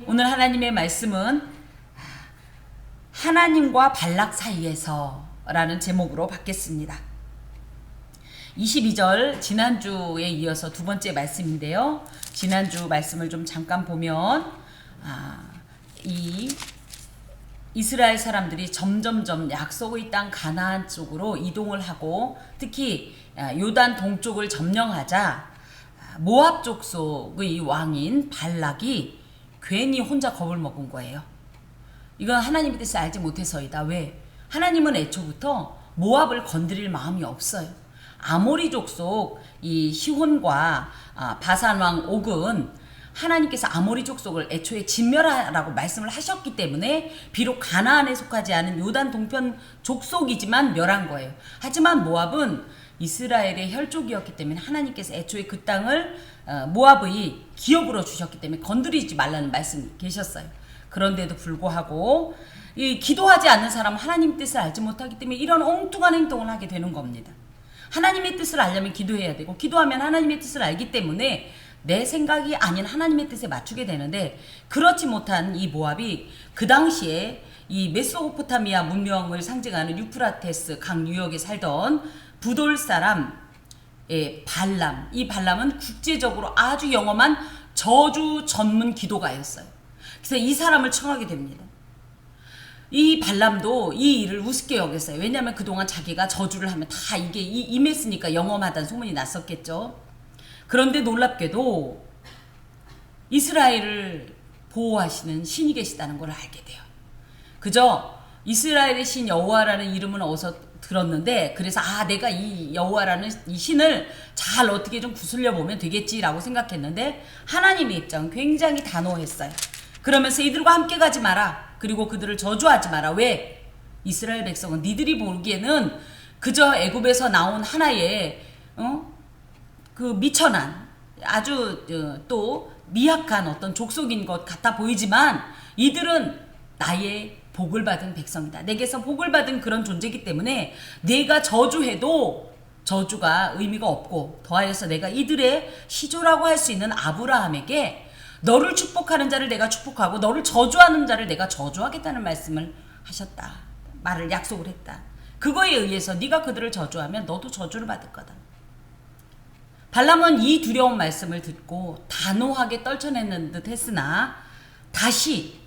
오늘 하나님의 말씀은 하나님과 발락 사이에서 라는 제목으로 받겠습니다. 22절 지난주에 이어서 두 번째 말씀인데요. 지난주 말씀을 좀 잠깐 보면 이 이스라엘 사람들이 점점점 약속의 땅 가나안 쪽으로 이동을 하고 특히 요단 동쪽을 점령하자 모압 족속의 왕인 발락이 괜히 혼자 겁을 먹은 거예요. 이건 하나님의 뜻을 알지 못해서이다. 왜? 하나님은 애초부터 모압을 건드릴 마음이 없어요. 아모리 족속 이 시혼과 바산 왕 옥은 하나님께서 아모리 족속을 애초에 진멸하라고 말씀을 하셨기 때문에 비록 가나안에 속하지 않은 요단 동편 족속이지만 멸한 거예요. 하지만 모압은 이스라엘의 혈족이었기 때문에 하나님께서 애초에 그 땅을 모압의 기업으로 주셨기 때문에 건드리지 말라는 말씀이 계셨어요. 그런데도 불구하고 이 기도하지 않는 사람은 하나님 뜻을 알지 못하기 때문에 이런 엉뚱한 행동을 하게 되는 겁니다. 하나님의 뜻을 알려면 기도해야 되고 기도하면 하나님의 뜻을 알기 때문에 내 생각이 아닌 하나님의 뜻에 맞추게 되는데 그렇지 못한 이 모압이 그 당시에 이 메소포타미아 문명을 상징하는 유프라테스 강 유역에 살던 부돌 사람의 발람, 이 발람은 국제적으로 아주 영험한 저주 전문 기도가였어요. 그래서 이 사람을 청하게 됩니다. 이 발람도 이 일을 우습게 여겼어요. 왜냐하면 그동안 자기가 저주를 하면 다 이게 임했으니까 영험하다는 소문이 났었겠죠. 그런데 놀랍게도 이스라엘을 보호하시는 신이 계시다는 걸 알게 돼요. 그저 이스라엘의 신 여호와라는 이름은 어디서 들었는데 그래서 내가 이 여호와라는 이 신을 잘 어떻게 좀 구슬려 보면 되겠지라고 생각했는데 하나님의 입장은 굉장히 단호했어요. 그러면서 이들과 함께 가지 마라. 그리고 그들을 저주하지 마라. 왜? 이스라엘 백성은 니들이 보기에는 그저 애굽에서 나온 하나의 그 미천한 아주 또 미약한 어떤 족속인 것 같아 보이지만 이들은 나의 복을 받은 백성이다. 내게서 복을 받은 그런 존재이기 때문에 내가 저주해도 저주가 의미가 없고 더하여서 내가 이들의 시조라고 할 수 있는 아브라함에게 너를 축복하는 자를 내가 축복하고 너를 저주하는 자를 내가 저주하겠다는 말씀을 하셨다. 말을 약속을 했다. 그거에 의해서 네가 그들을 저주하면 너도 저주를 받을 거다. 발람은 이 두려운 말씀을 듣고 단호하게 떨쳐내는 듯 했으나 다시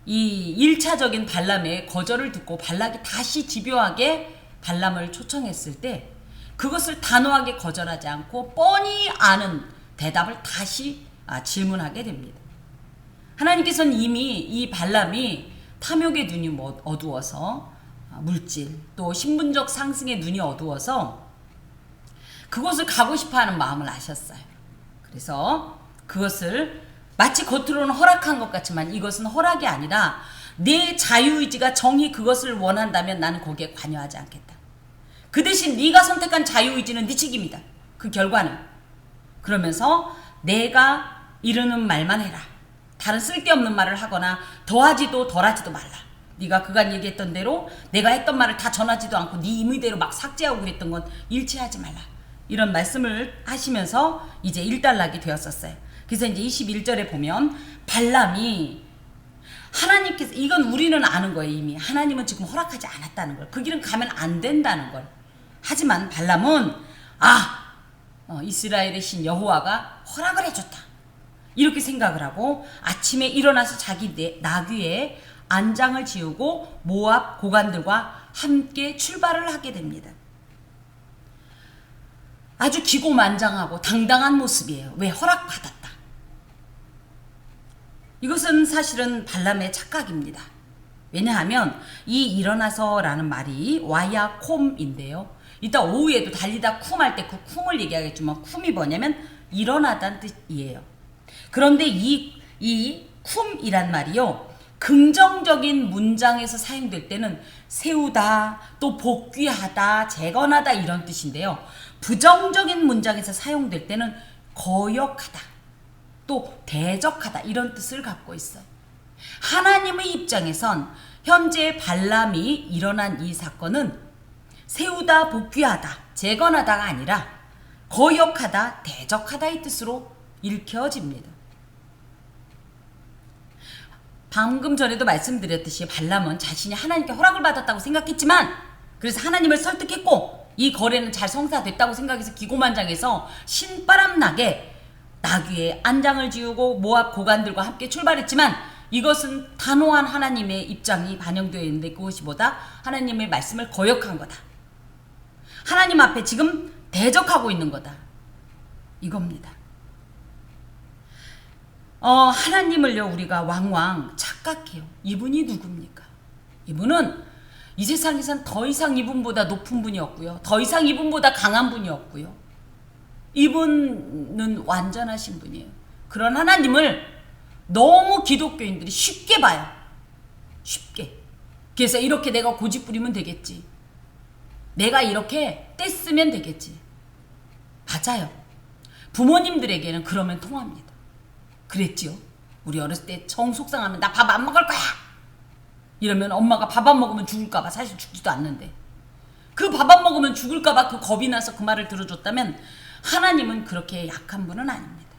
이 1차적인 발람의 거절을 듣고 발락이 다시 집요하게 발람을 초청했을 때 그것을 단호하게 거절하지 않고 뻔히 아는 대답을 다시 질문하게 됩니다. 하나님께서는 이미 이 발람이 탐욕의 눈이 어두워서 물질 또 신분적 상승의 눈이 어두워서 그곳을 가고 싶어하는 마음을 아셨어요. 그래서 그것을 마치 겉으로는 허락한 것 같지만 이것은 허락이 아니라 내 자유의지가 정히 그것을 원한다면 나는 거기에 관여하지 않겠다. 그 대신 네가 선택한 자유의지는 네 책임이다. 그 결과는. 그러면서 내가 이르는 말만 해라. 다른 쓸데없는 말을 하거나 더하지도 덜하지도 말라. 네가 그간 얘기했던 대로 내가 했던 말을 다 전하지도 않고 네 임의대로 막 삭제하고 그랬던 건 일치하지 말라. 이런 말씀을 하시면서 이제 일단락이 되었었어요. 그래서 이제 21절에 보면 발람이 하나님께서 이건 우리는 아는 거예요. 이미 하나님은 지금 허락하지 않았다는 걸. 그 길은 가면 안 된다는 걸. 하지만 발람은 이스라엘의 신 여호와가 허락을 해줬다. 이렇게 생각을 하고 아침에 일어나서 자기 나귀에 안장을 지우고 모압 고관들과 함께 출발을 하게 됩니다. 아주 기고만장하고 당당한 모습이에요. 왜? 허락받았다. 이것은 사실은 발람의 착각입니다. 왜냐하면 이 일어나서라는 말이 와야콤인데요. 이따 오후에도 달리다 쿰할 때 그 쿰을 얘기하겠지만 쿰이 뭐냐면 일어나다는 뜻이에요. 그런데 이 쿰이란 말이요. 긍정적인 문장에서 사용될 때는 세우다, 또 복귀하다, 재건하다 이런 뜻인데요. 부정적인 문장에서 사용될 때는 거역하다, 또 대적하다 이런 뜻을 갖고 있어요. 하나님의 입장에선 현재 발람이 일어난 이 사건은 세우다, 복귀하다, 재건하다가 아니라 거역하다, 대적하다의 뜻으로 읽혀집니다. 방금 전에도 말씀드렸듯이 발람은 자신이 하나님께 허락을 받았다고 생각했지만 그래서 하나님을 설득했고 이 거래는 잘 성사됐다고 생각해서 기고만장해서 신바람 나게 나귀의 안장을 지우고 모압 고관들과 함께 출발했지만 이것은 단호한 하나님의 입장이 반영되어 있는데 그것이보다 하나님의 말씀을 거역한 거다. 하나님 앞에 지금 대적하고 있는 거다. 이겁니다. 하나님을요 우리가 왕왕 착각해요. 이분이 누굽니까? 이분은 이 세상에선 더 이상 이분보다 높은 분이 없고요. 더 이상 이분보다 강한 분이 없고요. 이분은 완전하신 분이에요. 그런 하나님을 너무 기독교인들이 쉽게 봐요. 쉽게. 그래서 이렇게 내가 고집 부리면 되겠지. 내가 이렇게 떼쓰면 되겠지. 맞아요. 부모님들에게는 그러면 통합니다. 그랬지요. 우리 어렸을 때 정 속상하면 나 밥 안 먹을 거야. 이러면 엄마가 밥 안 먹으면 죽을까봐 사실 죽지도 않는데 그 밥 안 먹으면 죽을까봐 그 겁이 나서 그 말을 들어줬다면 하나님은 그렇게 약한 분은 아닙니다.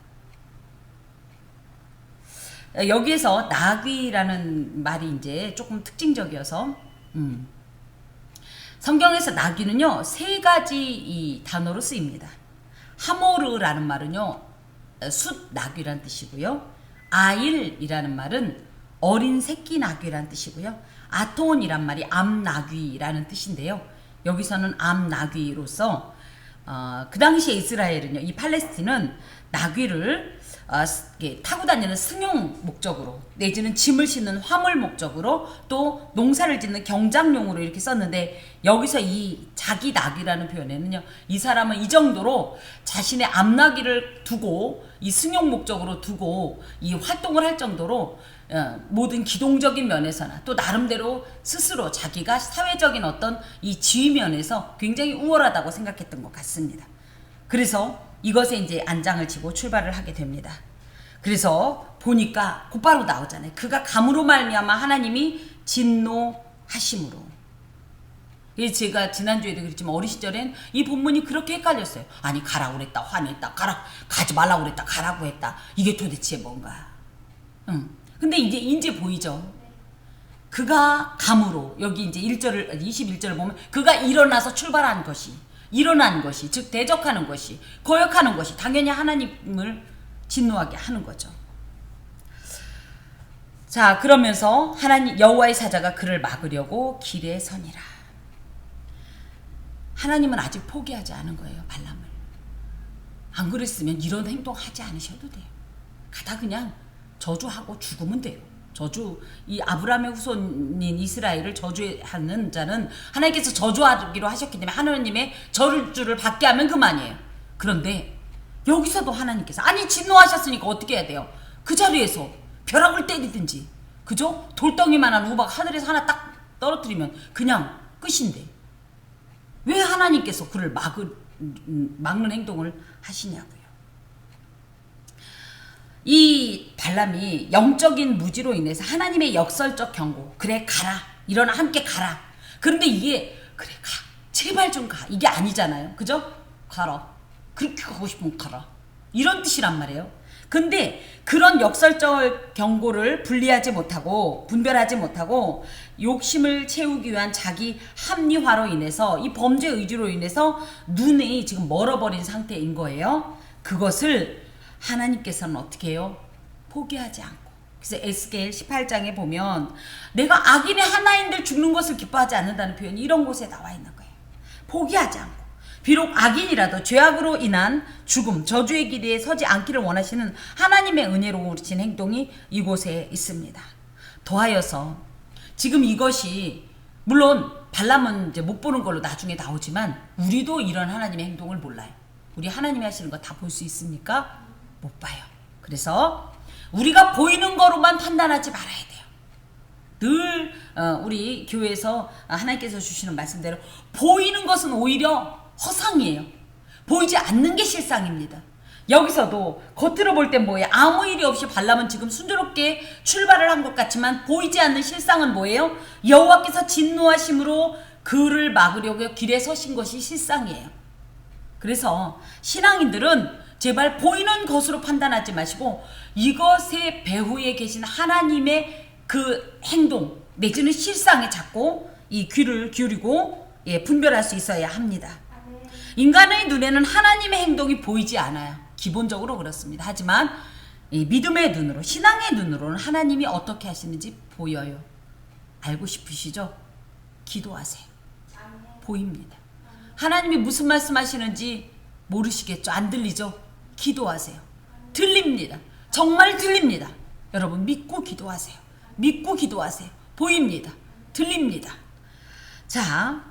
여기에서 나귀라는 말이 이제 조금 특징적이어서 성경에서 나귀는요 3가지 이 단어로 쓰입니다. 하모르라는 말은요 숫 나귀란 뜻이고요. 아일이라는 말은 어린 새끼 나귀란 뜻이고요. 아톤이란 말이 암나귀라는 뜻인데요. 여기서는 암나귀로서 그 당시에 이스라엘은요, 이 팔레스틴은 나귀를 타고 다니는 승용 목적으로 내지는 짐을 싣는 화물 목적으로 또 농사를 짓는 경작용으로 이렇게 썼는데 여기서 이 자기 나귀라는 표현에는요 이 사람은 이 정도로 자신의 암나귀를 두고 이 승용 목적으로 두고 이 활동을 할 정도로 모든 기동적인 면에서나 또 나름대로 스스로 자기가 사회적인 어떤 이 지위 면에서 굉장히 우월하다고 생각했던 것 같습니다. 그래서 이것에 이제 안장을 지고 출발을 하게 됩니다. 그래서 보니까 곧바로 나오잖아요. 그가 감으로 말미암아 하나님이 진노하심으로. 제가 지난주에도 그랬지만 어린 시절엔 이 본문이 그렇게 헷갈렸어요. 아니 가라고 그랬다 화냈다 가지 말라고 그랬다 가라고 했다 이게 도대체 뭔가. 근데 이제 보이죠. 그가 감으로 여기 이제 21절을 보면 그가 일어나서 출발한 것이 일어난 것이 즉 대적하는 것이 거역하는 것이 당연히 하나님을 진노하게 하는 거죠. 자 그러면서 하나님 여호와의 사자가 그를 막으려고 길에 서니라. 하나님은 아직 포기하지 않은 거예요. 발람을. 안 그랬으면 이런 행동하지 않으셔도 돼요. 가다 그냥 저주하고 죽으면 돼요. 저주 이 아브라함의 후손인 이스라엘을 저주하는 자는 하나님께서 저주하기로 하셨기 때문에 하나님의 저주를 받게 하면 그만이에요. 그런데 여기서도 하나님께서 아니 진노하셨으니까 어떻게 해야 돼요? 그 자리에서 벼락을 때리든지 그죠? 돌덩이만한 우박 하늘에서 하나 딱 떨어뜨리면 그냥 끝인데 왜 하나님께서 그를 막는 행동을 하시냐고요. 이 발람이 영적인 무지로 인해서 하나님의 역설적 경고 그래 가라 일어나 함께 가라. 그런데 이게 그래 가 제발 좀 가 이게 아니잖아요. 그죠? 가라 그렇게 가고 싶으면 가라 이런 뜻이란 말이에요. 근데 그런 역설적 경고를 분별하지 못하고 욕심을 채우기 위한 자기 합리화로 인해서 이 범죄 의지로 인해서 눈이 지금 멀어버린 상태인 거예요. 그것을 하나님께서는 어떻게 해요? 포기하지 않고. 그래서 에스겔 18장에 보면 내가 악인의 하나인들 죽는 것을 기뻐하지 않는다는 표현이 이런 곳에 나와 있는 거예요. 포기하지 않고. 비록 악인이라도 죄악으로 인한 죽음, 저주의 길에 서지 않기를 원하시는 하나님의 은혜로우신 행동이 이곳에 있습니다. 더하여서 지금 이것이 물론 발람은 이제 못 보는 걸로 나중에 나오지만 우리도 이런 하나님의 행동을 몰라요. 우리 하나님이 하시는 거 다 볼 수 있습니까? 못 봐요. 그래서 우리가 보이는 거로만 판단하지 말아야 돼요. 늘 우리 교회에서 하나님께서 주시는 말씀대로 보이는 것은 오히려 허상이에요. 보이지 않는 게 실상입니다. 여기서도 겉으로 볼 땐 뭐예요? 아무 일이 없이 발람은 지금 순조롭게 출발을 한 것 같지만 보이지 않는 실상은 뭐예요? 여호와께서 진노하심으로 그를 막으려고 길에 서신 것이 실상이에요. 그래서 신앙인들은 제발 보이는 것으로 판단하지 마시고 이것의 배후에 계신 하나님의 그 행동 내지는 실상에 자꾸 이 귀를 기울이고 분별할 수 있어야 합니다. 인간의 눈에는 하나님의 행동이 보이지 않아요. 기본적으로 그렇습니다. 하지만 이 믿음의 눈으로, 신앙의 눈으로는 하나님이 어떻게 하시는지 보여요. 알고 싶으시죠? 기도하세요. 보입니다. 하나님이 무슨 말씀하시는지 모르시겠죠? 안 들리죠? 기도하세요. 들립니다. 정말 들립니다. 여러분 믿고 기도하세요. 믿고 기도하세요. 보입니다. 들립니다. 자,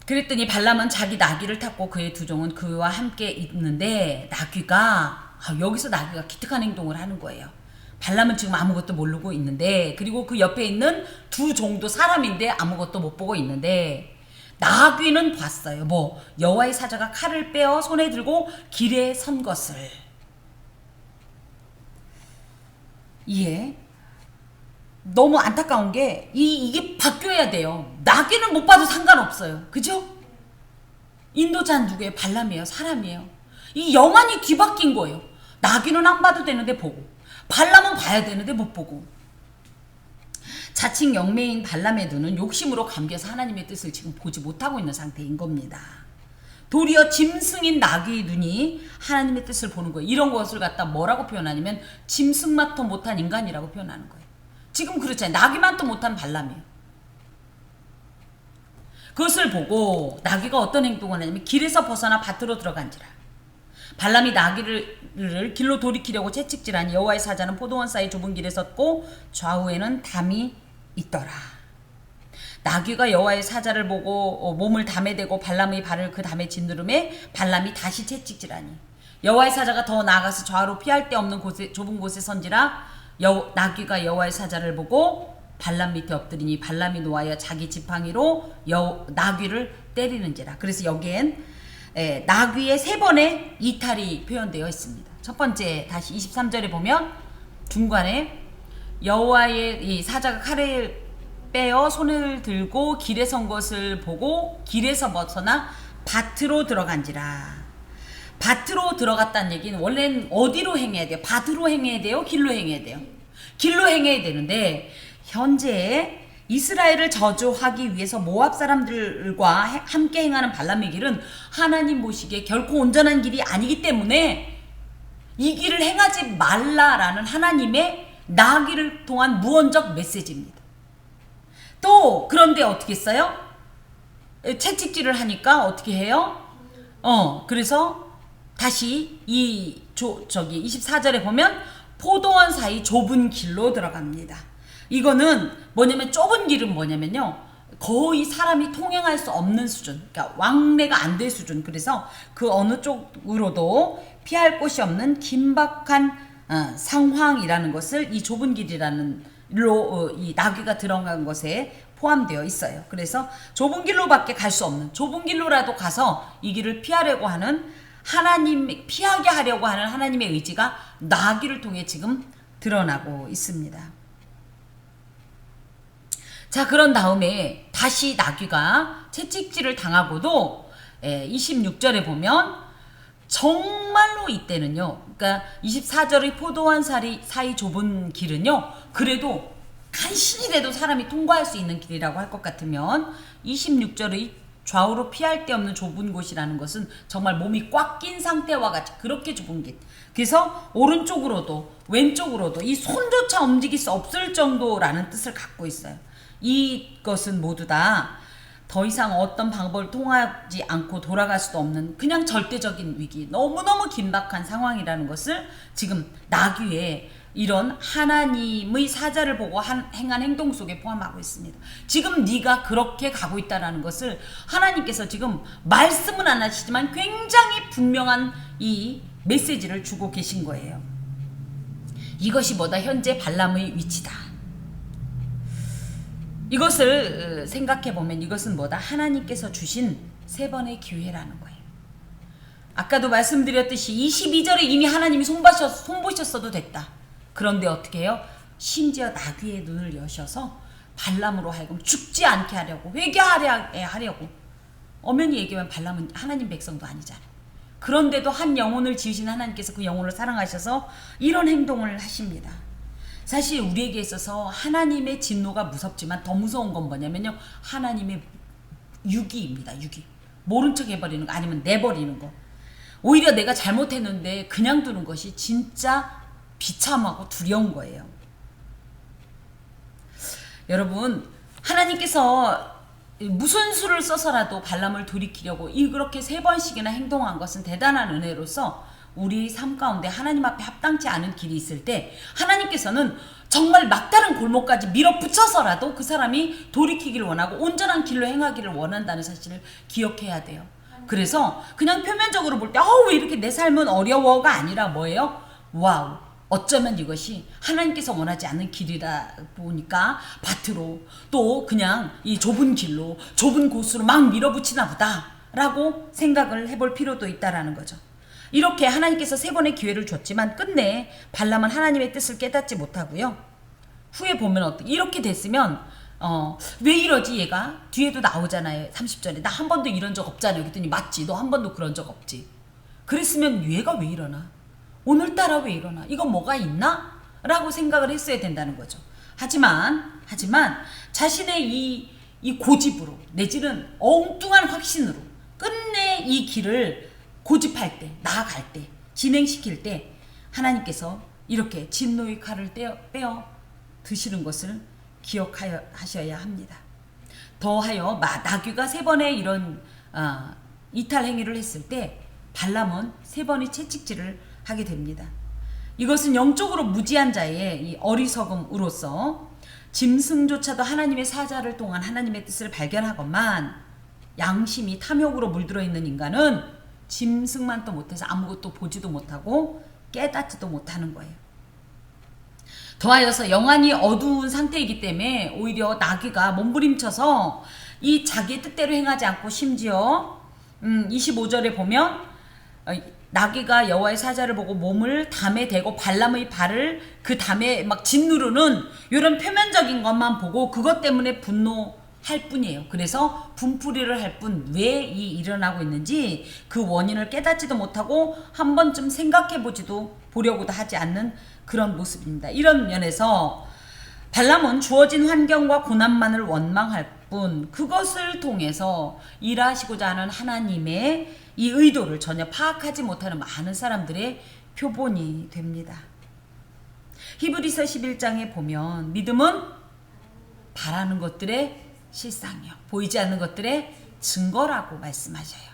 그랬더니 발람은 자기 나귀를 탔고 그의 두 종은 그와 함께 있는데 여기서 나귀가 기특한 행동을 하는 거예요. 발람은 지금 아무것도 모르고 있는데, 그리고 그 옆에 있는 두 종도 사람인데 아무것도 못 보고 있는데, 나귀는 봤어요. 여호와의 사자가 칼을 빼어 손에 들고 길에 선 것을. 너무 안타까운 게 이게 바뀌어야 돼요. 나귀는 못 봐도 상관없어요. 그죠? 인도자는 누구예요? 발람이에요. 사람이에요. 이 영안이 뒤바뀐 거예요. 나귀는 안 봐도 되는데 보고, 발람은 봐야 되는데 못 보고. 자칭 영매인 발람의 눈은 욕심으로 감겨서 하나님의 뜻을 지금 보지 못하고 있는 상태인 겁니다. 도리어 짐승인 나귀의 눈이 하나님의 뜻을 보는 거예요. 이런 것을 갖다 뭐라고 표현하냐면 짐승만도 못한 인간이라고 표현하는 거예요. 지금 그렇잖아요. 나귀만도 못한 발람이에요. 그것을 보고 나귀가 어떤 행동을 하냐면 길에서 벗어나 밭으로 들어간지라. 발람이 나귀를 길로 돌이키려고 채찍질하니 여호와의 사자는 포도원 사이 좁은 길에 섰고 좌우에는 담이 있더라. 나귀가 여호와의 사자를 보고 몸을 담에 대고 발람의 발을 그 담에 짓누름에 발람이 다시 채찍질하니 여호와의 사자가 더 나아가서 좌우로 피할 데 없는 좁은 곳에 선지라. 나귀가 여호와의 사자를 보고 발람 밑에 엎드리니 발람이 노하여 자기 지팡이로 나귀를 때리는지라. 그래서 여기엔 나귀의 3번의 이탈이 표현되어 있습니다. 첫 번째, 다시 23절에 보면 중간에 여호와의 이 사자가 칼을 빼어 손을 들고 길에 선 것을 보고 길에서 벗어나 밭으로 들어간지라. 밭으로 들어갔다는 얘기는 원래는 어디로 행해야 돼요? 밭으로 행해야 돼요? 길로 행해야 돼요? 길로 행해야 되는데, 현재 이스라엘을 저주하기 위해서 모압 사람들과 함께 행하는 발람의 길은 하나님 보시기에 결코 온전한 길이 아니기 때문에 이 길을 행하지 말라라는 하나님의 나귀를 통한 무언적 메시지입니다. 또 그런데 어떻게 했어요? 채찍질을 하니까 어떻게 해요? 그래서 다시 24절에 보면 포도원 사이 좁은 길로 들어갑니다. 이거는 뭐냐면, 좁은 길은 뭐냐면요, 거의 사람이 통행할 수 없는 수준, 그러니까 왕래가 안 될 수준. 그래서 그 어느 쪽으로도 피할 곳이 없는 긴박한 상황이라는 것을 이 좁은 길이라는 이 나귀가 들어간 것에 포함되어 있어요. 그래서 좁은 길로밖에 갈 수 없는, 좁은 길로라도 가서 이 길을 피하려고 하는 피하게 하려고 하는 하나님의 의지가 나귀를 통해 지금 드러나고 있습니다. 자, 그런 다음에 다시 나귀가 채찍질을 당하고도 26절에 보면 정말로 이때는요, 그러니까 24절의 포도원 사이 좁은 길은요, 그래도 간신이라도 사람이 통과할 수 있는 길이라고 할 것 같으면 26절의 좌우로 피할 데 없는 좁은 곳이라는 것은 정말 몸이 꽉 낀 상태와 같이 그렇게 좁은 길. 그래서 오른쪽으로도 왼쪽으로도 이 손조차 움직일 수 없을 정도라는 뜻을 갖고 있어요. 이것은 모두 다 더 이상 어떤 방법을 통하지 않고 돌아갈 수도 없는 그냥 절대적인 위기, 너무너무 긴박한 상황이라는 것을 지금 나귀의 이런 하나님의 사자를 보고 행한 행동 속에 포함하고 있습니다. 지금 네가 그렇게 가고 있다는 것을 하나님께서 지금 말씀은 안 하시지만 굉장히 분명한 이 메시지를 주고 계신 거예요. 이것이 뭐다? 현재 발람의 위치다. 이것을 생각해보면 이것은 뭐다? 하나님께서 주신 3번의 기회라는 거예요. 아까도 말씀드렸듯이 22절에 이미 하나님이 손보셨어도 됐다. 그런데 어떻게 해요? 심지어 나귀의 눈을 여셔서 발람으로 하여금 죽지 않게 하려고, 회개하려고. 엄연히 얘기하면 발람은 하나님 백성도 아니잖아요. 그런데도 한 영혼을 지으신 하나님께서 그 영혼을 사랑하셔서 이런 행동을 하십니다. 사실 우리에게 있어서 하나님의 진노가 무섭지만 더 무서운 건 뭐냐면요. 하나님의 유기입니다. 유기. 모른 척 해버리는 거 아니면 내버리는 거. 오히려 내가 잘못했는데 그냥 두는 것이 진짜 비참하고 두려운 거예요. 여러분, 하나님께서 무슨 수를 써서라도 발람을 돌이키려고 이렇게 3번씩이나 행동한 것은 대단한 은혜로서 우리 삶 가운데 하나님 앞에 합당치 않은 길이 있을 때 하나님께서는 정말 막다른 골목까지 밀어붙여서라도 그 사람이 돌이키기를 원하고 온전한 길로 행하기를 원한다는 사실을 기억해야 돼요. 그래서 그냥 표면적으로 볼 때 왜 이렇게 내 삶은 어려워가 아니라 뭐예요? 와우, 어쩌면 이것이 하나님께서 원하지 않는 길이다 보니까 밭으로 또 그냥 이 좁은 길로 좁은 곳으로 막 밀어붙이나 보다 라고 생각을 해볼 필요도 있다라는 거죠. 이렇게 하나님께서 3번의 기회를 줬지만 끝내 발람은 하나님의 뜻을 깨닫지 못하고요. 후에 보면 어떻게 이렇게 됐으면 왜 이러지 얘가? 뒤에도 나오잖아요. 30절에 나 한 번도 이런 적 없잖아요. 그랬더니 맞지, 너 한 번도 그런 적 없지. 그랬으면 얘가 왜 이러나? 오늘따라 왜 이러나? 이건 뭐가 있나? 라고 생각을 했어야 된다는 거죠. 하지만 자신의 이 고집으로 내지는 엉뚱한 확신으로 끝내 이 길을 고집할 때, 나아갈 때, 진행시킬 때 하나님께서 이렇게 진노의 칼을 빼어 드시는 것을 기억하셔야 합니다. 더하여 나귀가 3번의 이런 이탈 행위를 했을 때 발람은 3번의 채찍질을 하게 됩니다. 이것은 영적으로 무지한 자의 이 어리석음으로서 짐승조차도 하나님의 사자를 통한 하나님의 뜻을 발견하건만 양심이 탐욕으로 물들어 있는 인간은 짐승만 또 못해서 아무것도 보지도 못하고 깨닫지도 못하는 거예요. 더하여서 영안이 어두운 상태이기 때문에 오히려 나귀가 몸부림쳐서 이 자기의 뜻대로 행하지 않고 심지어 25절에 보면 나귀가 여호와의 사자를 보고 몸을 담에 대고 발람의 발을 그 담에 막 짓누르는 이런 표면적인 것만 보고 그것 때문에 분노할 뿐이에요. 그래서 분풀이를 할 뿐 왜 이 일어나고 있는지 그 원인을 깨닫지도 못하고 한 번쯤 보려고도 하지 않는 그런 모습입니다. 이런 면에서 발람은 주어진 환경과 고난만을 원망할 뿐 그것을 통해서 일하시고자 하는 하나님의 이 의도를 전혀 파악하지 못하는 많은 사람들의 표본이 됩니다. 히브리서 11장에 보면 믿음은 바라는 것들의 실상이요 보이지 않는 것들의 증거라고 말씀하셔요.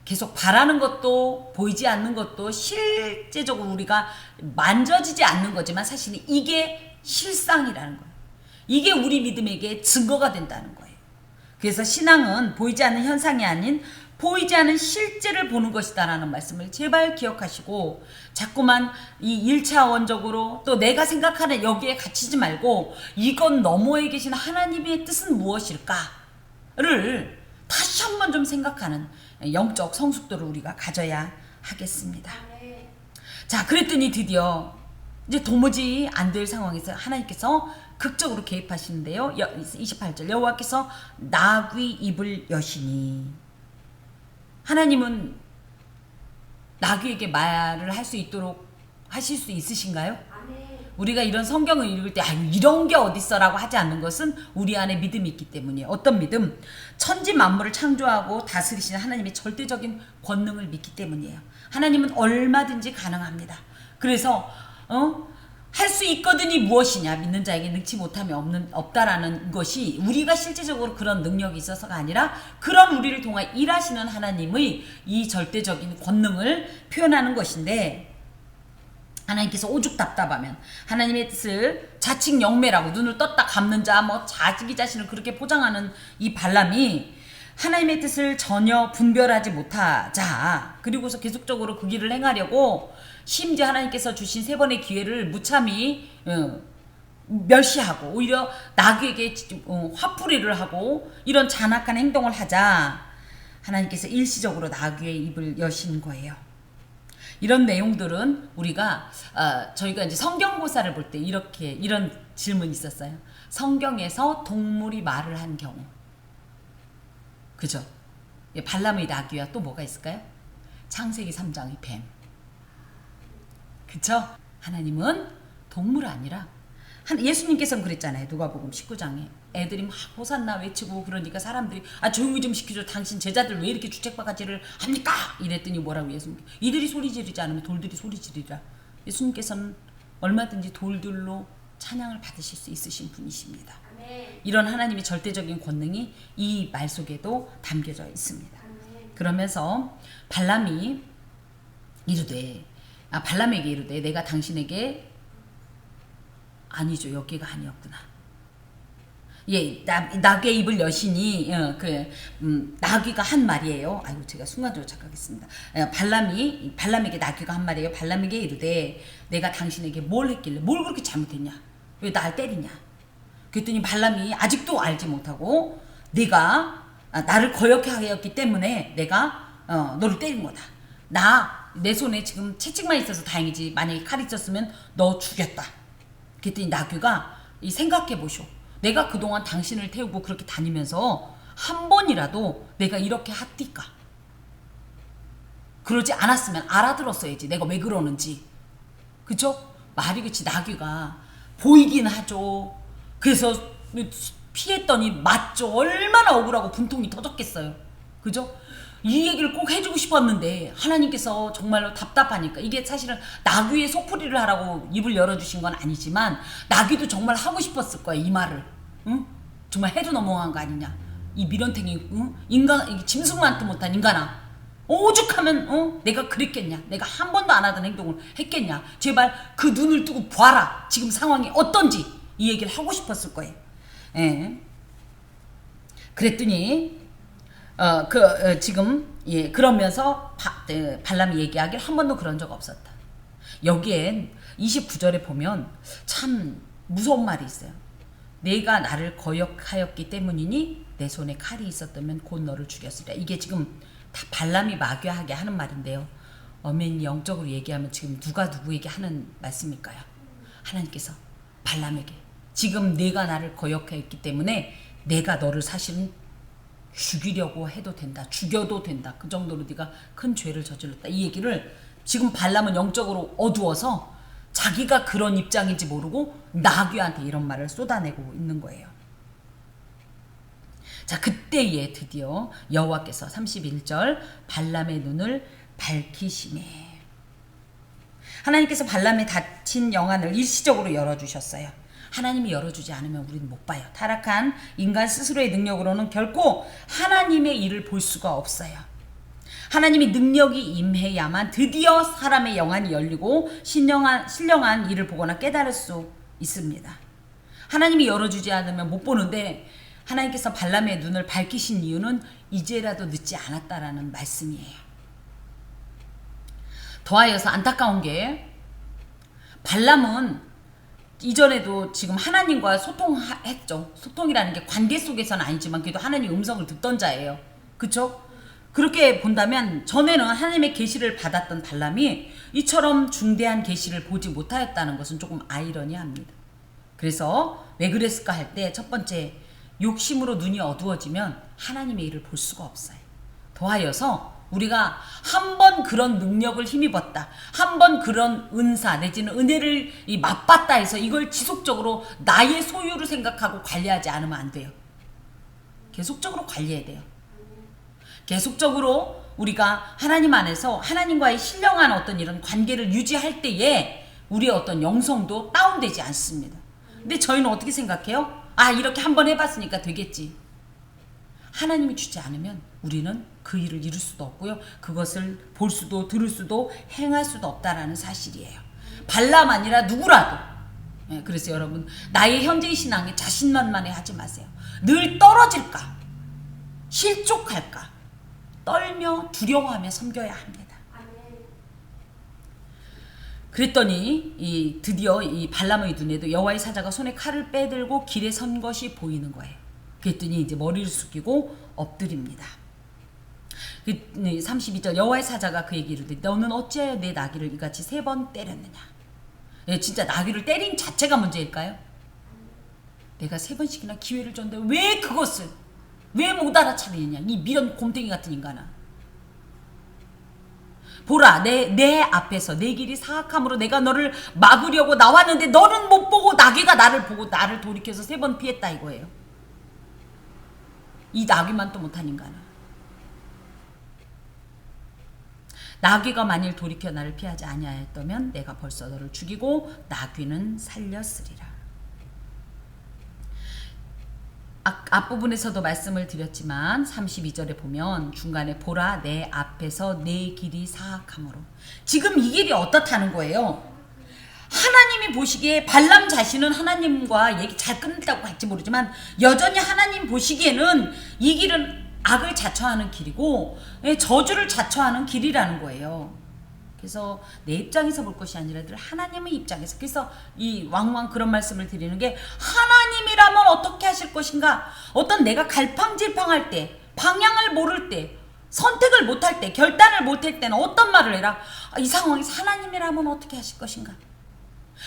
계속 바라는 것도 보이지 않는 것도 실제적으로 우리가 만져지지 않는 거지만 사실은 이게 실상이라는 거예요. 이게 우리 믿음에게 증거가 된다는 거예요. 그래서 신앙은 보이지 않는 현상이 아닌 보이지 않은 실제를 보는 것이다라는 말씀을 제발 기억하시고 자꾸만 이 1차원적으로 또 내가 생각하는 여기에 갇히지 말고 이건 너머에 계신 하나님의 뜻은 무엇일까를 다시 한번 좀 생각하는 영적 성숙도를 우리가 가져야 하겠습니다. 자, 그랬더니 드디어 이제 도무지 안 될 상황에서 하나님께서 극적으로 개입하시는데요. 28절 여호와께서 나귀 입을 여시니 하나님은 나귀에게 말을 할 수 있도록 하실 수 있으신가요? 우리가 이런 성경을 읽을 때 이런 게 어딨어라고 하지 않는 것은 우리 안에 믿음이 있기 때문이에요. 어떤 믿음? 천지 만물을 창조하고 다스리시는 하나님의 절대적인 권능을 믿기 때문이에요. 하나님은 얼마든지 가능합니다. 그래서 할 수 있거든이 무엇이냐? 믿는 자에게 능치 못함이 없다라는 것이 우리가 실제적으로 그런 능력이 있어서가 아니라 그런 우리를 통해 일하시는 하나님의 이 절대적인 권능을 표현하는 것인데 하나님께서 오죽 답답하면 하나님의 뜻을 자칭 영매라고 눈을 떴다 감는 자 자기 자신을 그렇게 포장하는 이 발람이 하나님의 뜻을 전혀 분별하지 못하자 그리고서 계속적으로 그 길을 행하려고 심지어 하나님께서 주신 3번의 기회를 무참히 멸시하고 오히려 나귀에게 화풀이를 하고 이런 잔악한 행동을 하자 하나님께서 일시적으로 나귀의 입을 여신 거예요. 이런 내용들은 우리가 저희가 이제 성경고사를 볼 때 이런 질문이 있었어요. 성경에서 동물이 말을 한 경우, 그죠? 발람의 나귀와 또 뭐가 있을까요? 창세기 3장의 뱀, 그쵸? 하나님은 동물 아니라 예수님께서는 그랬잖아요. 누가복음 19장에 애들이 막 호산나 외치고 그러니까 사람들이 조용히 좀 시키죠. 당신 제자들 왜 이렇게 주책바가지를 합니까? 이랬더니 뭐라고 예수님, 이들이 소리 지르지 않으면 돌들이 소리 지르리라. 예수님께서는 얼마든지 돌들로 찬양을 받으실 수 있으신 분이십니다. 아멘. 이런 하나님의 절대적인 권능이 이 말 속에도 담겨져 있습니다. 아멘. 그러면서 발람이 이르되 발람에게 이르되 내가 당신에게 아니죠. 여기가 아니었구나. 예, 나귀의 입을 여시니 나귀가 한 말이에요. 아이고 제가 순간적으로 착각했습니다. 발람에게 나귀가 한 말이에요. 발람에게 이르되 내가 당신에게 뭘 했길래 뭘 그렇게 잘못했냐? 왜 날 때리냐? 그랬더니 발람이 아직도 알지 못하고 네가 나를 거역해 하였기 때문에 내가 너를 때린 거다. 내 손에 지금 채찍만 있어서 다행이지 만약에 칼이 있었으면 너 죽였다. 그랬더니 나귀가 생각해 보쇼. 내가 그동안 당신을 태우고 그렇게 다니면서 한 번이라도 내가 이렇게 했디까? 그러지 않았으면 알아들었어야지. 내가 왜 그러는지. 그죠? 말이 그치. 나귀가 보이긴 하죠. 그래서 피했더니 맞죠. 얼마나 억울하고 분통이 터졌겠어요. 그죠? 이 얘기를 꼭 해주고 싶었는데 하나님께서 정말로 답답하니까, 이게 사실은 나귀의 속풀이를 하라고 입을 열어주신 건 아니지만 나귀도 정말 하고 싶었을 거야 이 말을. 응? 정말 해도 넘어간 거 아니냐 이 미련탱이. 응? 인간 짐승만도 못한 인간아, 오죽하면 내가 그랬겠냐, 내가 한 번도 안 하던 행동을 했겠냐, 제발 그 눈을 뜨고 봐라 지금 상황이 어떤지, 이 얘기를 하고 싶었을 거예요. 예. 그랬더니 지금 그러면서 발람이 얘기하길 한 번도 그런 적 없었다. 여기엔 29절에 보면 참 무서운 말이 있어요. 내가 나를 거역하였기 때문이니 내 손에 칼이 있었다면 곧 너를 죽였으리라. 이게 지금 다 발람이 마귀하게 하는 말인데요. 엄연히 영적으로 얘기하면 지금 누가 누구에게 하는 말씀일까요? 하나님께서 발람에게 지금 내가 나를 거역하였기 때문에 내가 너를 사실은 죽이려고 해도 된다. 죽여도 된다. 그 정도로 네가 큰 죄를 저질렀다. 이 얘기를 지금 발람은 영적으로 어두워서 자기가 그런 입장인지 모르고 나귀한테 이런 말을 쏟아내고 있는 거예요. 자, 그때에 드디어 여호와께서 31절 발람의 눈을 밝히시매. 하나님께서 발람의 닫힌 영안을 일시적으로 열어주셨어요. 하나님이 열어주지 않으면 우리는 못 봐요. 타락한 인간 스스로의 능력으로는 결코 하나님의 일을 볼 수가 없어요. 하나님이 능력이 임해야만 드디어 사람의 영안이 열리고 신령한 일을 보거나 깨달을 수 있습니다. 하나님이 열어주지 않으면 못 보는데 하나님께서 발람의 눈을 밝히신 이유는 이제라도 늦지 않았다라는 말씀이에요. 더하여서 안타까운 게 발람은 이전에도 지금 하나님과 소통했죠. 소통이라는 게 관계 속에서는 아니지만 그래도 하나님의 음성을 듣던 자예요. 그쵸? 그렇게 본다면 전에는 하나님의 계시를 받았던 발람이 이처럼 중대한 계시를 보지 못하였다는 것은 조금 아이러니합니다. 그래서 왜 그랬을까 할 때 첫 번째, 욕심으로 눈이 어두워지면 하나님의 일을 볼 수가 없어요. 더하여서 우리가 한 번 그런 능력을 힘입었다, 한 번 그런 은사 내지는 은혜를 맛봤다 해서 이걸 지속적으로 나의 소유로 생각하고 관리하지 않으면 안 돼요. 계속적으로 관리해야 돼요. 계속적으로 우리가 하나님 안에서 하나님과의 신령한 어떤 이런 관계를 유지할 때에 우리의 어떤 영성도 다운되지 않습니다. 근데 저희는 어떻게 생각해요? 이렇게 한번 해봤으니까 되겠지. 하나님이 주지 않으면 우리는 그 일을 이룰 수도 없고요. 그것을 볼 수도 들을 수도 행할 수도 없다라는 사실이에요. 발람 아니라 누구라도. 그래서 여러분, 나의 현재의 신앙에 자신만만해 하지 마세요. 늘 떨어질까, 실족할까 떨며 두려워하며 섬겨야 합니다. 그랬더니 드디어 이 발람의 눈에도 여호와의 사자가 손에 칼을 빼들고 길에 선 것이 보이는 거예요. 그랬더니 이제 머리를 숙이고 엎드립니다. 32절 여호와의 사자가 그에게 이르되 너는 어찌하여 내 나귀를 이같이 3번 때렸느냐. 진짜 나귀를 때린 자체가 문제일까요? 내가 3번씩이나 기회를 줬는데 왜 그것을 왜 못 알아차리느냐, 이 미련 곰탱이 같은 인간아. 보라, 내 앞에서 내 길이 사악함으로 내가 너를 막으려고 나왔는데 너는 못 보고 나귀가 나를 보고 나를 돌이켜서 3번 피했다 이거예요. 이 나귀만 또 못한 인간아. 나귀가 만일 돌이켜 나를 피하지 아니하였다면 내가 벌써 너를 죽이고 나귀는 살렸으리라. 앞부분에서도 말씀을 드렸지만 32절에 보면 중간에 보라 내 앞에서 내 길이 사악함으로, 지금 이 길이 어떻다는 거예요? 하나님이 보시기에 발람 자신은 하나님과 얘기 잘 끝냈다고 할지 모르지만 여전히 하나님 보시기에는 이 길은 악을 자처하는 길이고 저주를 자처하는 길이라는 거예요. 그래서 내 입장에서 볼 것이 아니라 하나님의 입장에서, 그래서 이 왕왕 그런 말씀을 드리는 게, 하나님이라면 어떻게 하실 것인가? 어떤 내가 갈팡질팡할 때, 방향을 모를 때, 선택을 못할 때, 결단을 못할 때는 어떤 말을 해라? 이 상황에서 하나님이라면 어떻게 하실 것인가?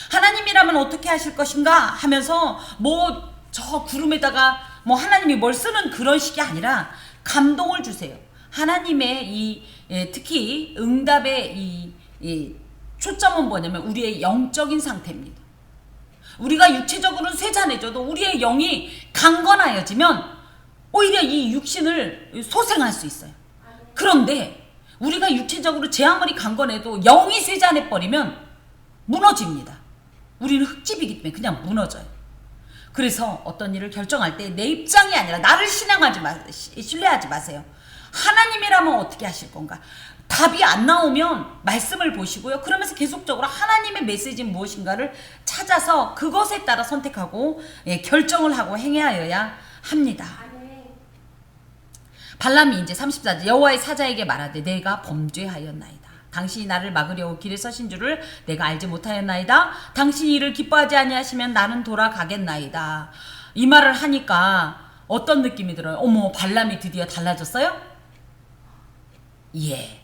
하나님이라면 어떻게 하실 것인가? 하면서 뭐 저 구름에다가 뭐 하나님이 뭘 쓰는 그런 식이 아니라 감동을 주세요. 하나님의 특히 응답의 이 초점은 뭐냐면 우리의 영적인 상태입니다. 우리가 육체적으로는 쇠잔해져도 우리의 영이 강건하여지면 오히려 이 육신을 소생할 수 있어요. 그런데 우리가 육체적으로 제 아무리 강건해도 영이 쇠잔해버리면 무너집니다. 우리는 흙집이기 때문에 그냥 무너져요. 그래서 어떤 일을 결정할 때 내 입장이 아니라 나를 신뢰하지 마세요. 하나님이라면 어떻게 하실 건가? 답이 안 나오면 말씀을 보시고요. 그러면서 계속적으로 하나님의 메시지는 무엇인가를 찾아서 그것에 따라 선택하고 결정을 하고 행하여야 합니다. 발람이 이제 34절 여호와의 사자에게 말하되 내가 범죄하였나이다. 당신이 나를 막으려고 길에 서신 줄을 내가 알지 못하였나이다. 당신이 이를 기뻐하지 아니하시면 나는 돌아가겠나이다. 이 말을 하니까 어떤 느낌이 들어요? 어머, 발람이 드디어 달라졌어요? 예.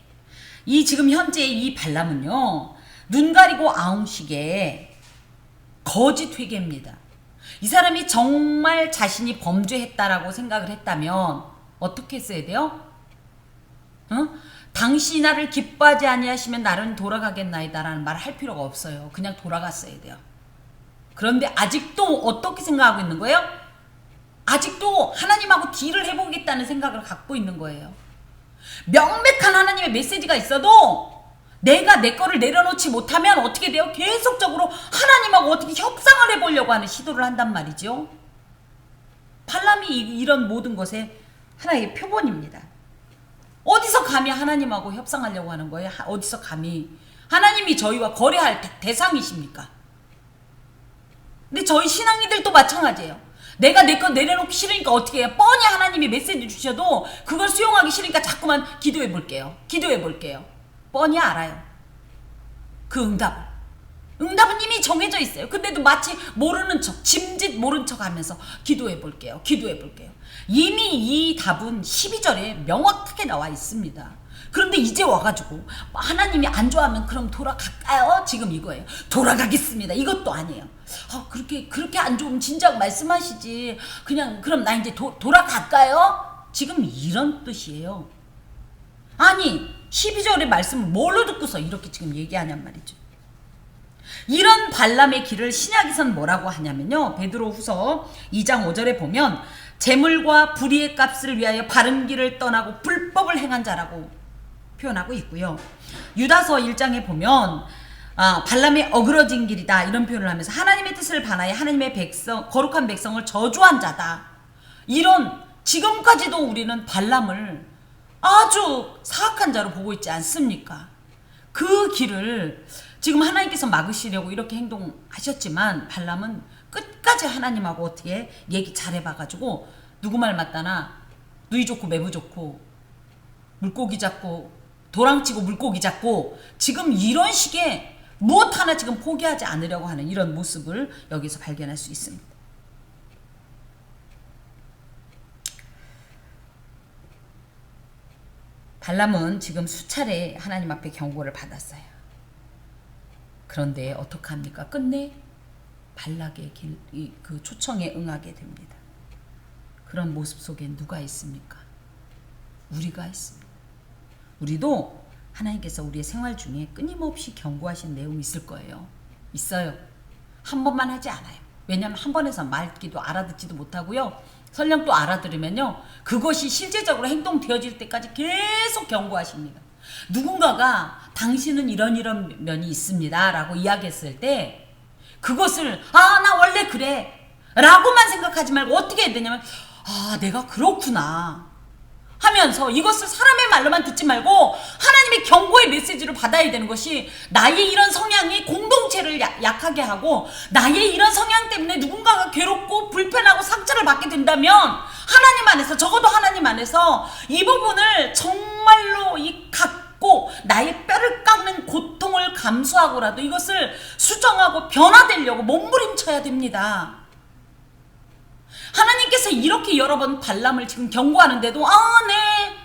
이 지금 현재 이 발람은요, 눈 가리고 아웅식의 거짓 회개입니다. 이 사람이 정말 자신이 범죄했다라고 생각을 했다면 어떻게 했어야 돼요? 당신이 나를 기뻐하지 아니하시면 나는 돌아가겠나이다라는 말을 할 필요가 없어요. 그냥 돌아갔어야 돼요. 그런데 아직도 어떻게 생각하고 있는 거예요? 아직도 하나님하고 딜을 해보겠다는 생각을 갖고 있는 거예요. 명백한 하나님의 메시지가 있어도 내가 내 거를 내려놓지 못하면 어떻게 돼요? 계속적으로 하나님하고 어떻게 협상을 해보려고 하는 시도를 한단 말이죠. 발람이 이런 모든 것의 하나의 표본입니다. 어디서 감히 하나님하고 협상하려고 하는 거예요? 어디서 감히? 하나님이 저희와 거래할 대상이십니까? 근데 저희 신앙인들도 마찬가지예요. 내가 내 거 내려놓기 싫으니까 어떻게 해요? 뻔히 하나님이 메시지 주셔도 그걸 수용하기 싫으니까 자꾸만 기도해 볼게요. 기도해 볼게요. 뻔히 알아요. 그 응답은 이미 정해져 있어요. 근데도 마치 모르는 척, 짐짓 모른 척 하면서 기도해 볼게요. 기도해 볼게요. 이미 이 답은 12절에 명확하게 나와 있습니다. 그런데 이제 와가지고 하나님이 안 좋아하면 그럼 돌아갈까요? 지금 이거예요. 돌아가겠습니다. 이것도 아니에요. 그렇게 안 좋으면 진작 말씀하시지. 그냥 그럼 나 이제 돌아갈까요? 지금 이런 뜻이에요. 아니 12절의 말씀을 뭘로 듣고서 이렇게 지금 얘기하냔 말이죠. 이런 발람의 길을 신약에서는 뭐라고 하냐면요. 베드로후서 2장 5절에 보면 재물과 불의의 값을 위하여 바른 길을 떠나고 불법을 행한 자라고 표현하고 있고요. 유다서 1장에 보면 발람의 어그러진 길이다 이런 표현을 하면서 하나님의 뜻을 반하여 하나님의 거룩한 백성을 저주한 자다. 이런 지금까지도 우리는 발람을 아주 사악한 자로 보고 있지 않습니까? 그 길을 지금 하나님께서 막으시려고 이렇게 행동하셨지만 발람은 끝까지 하나님하고 어떻게 얘기 잘해봐가지고 누구 말 맞다나 누이 좋고 매부 좋고 물고기 잡고 도랑치고 물고기 잡고 지금 이런 식의 무엇 하나 지금 포기하지 않으려고 하는 이런 모습을 여기서 발견할 수 있습니다. 발람은 지금 수차례 하나님 앞에 경고를 받았어요. 그런데 어떡합니까? 끝내 발락의 그 초청에 응하게 됩니다. 그런 모습 속에 누가 있습니까? 우리가 있습니다. 우리도 하나님께서 우리의 생활 중에 끊임없이 경고하신 내용이 있을 거예요. 있어요. 한 번만 하지 않아요. 왜냐하면 한 번에서 말기도 알아듣지도 못하고요. 설령 또 알아들으면요. 그것이 실제적으로 행동되어질 때까지 계속 경고하십니다. 누군가가 당신은 이런 면이 있습니다 라고 이야기했을 때 그것을 나 원래 그래 라고만 생각하지 말고 어떻게 해야 되냐면 내가 그렇구나 하면서 이것을 사람의 말로만 듣지 말고 하나님의 경고의 메시지를 받아야 되는 것이 나의 이런 성향이 공동체를 약하게 하고 나의 이런 성향 때문에 누군가가 괴롭고 불편하고 상처를 받게 된다면 하나님 안에서 적어도 하나님 안에서 이 부분을 정말로 갖고 나의 뼈를 깎는 고통을 감수하고라도 이것을 수정하고 변화되려고 몸부림쳐야 됩니다. 하나님께서 이렇게 여러 번 발람을 지금 경고하는데도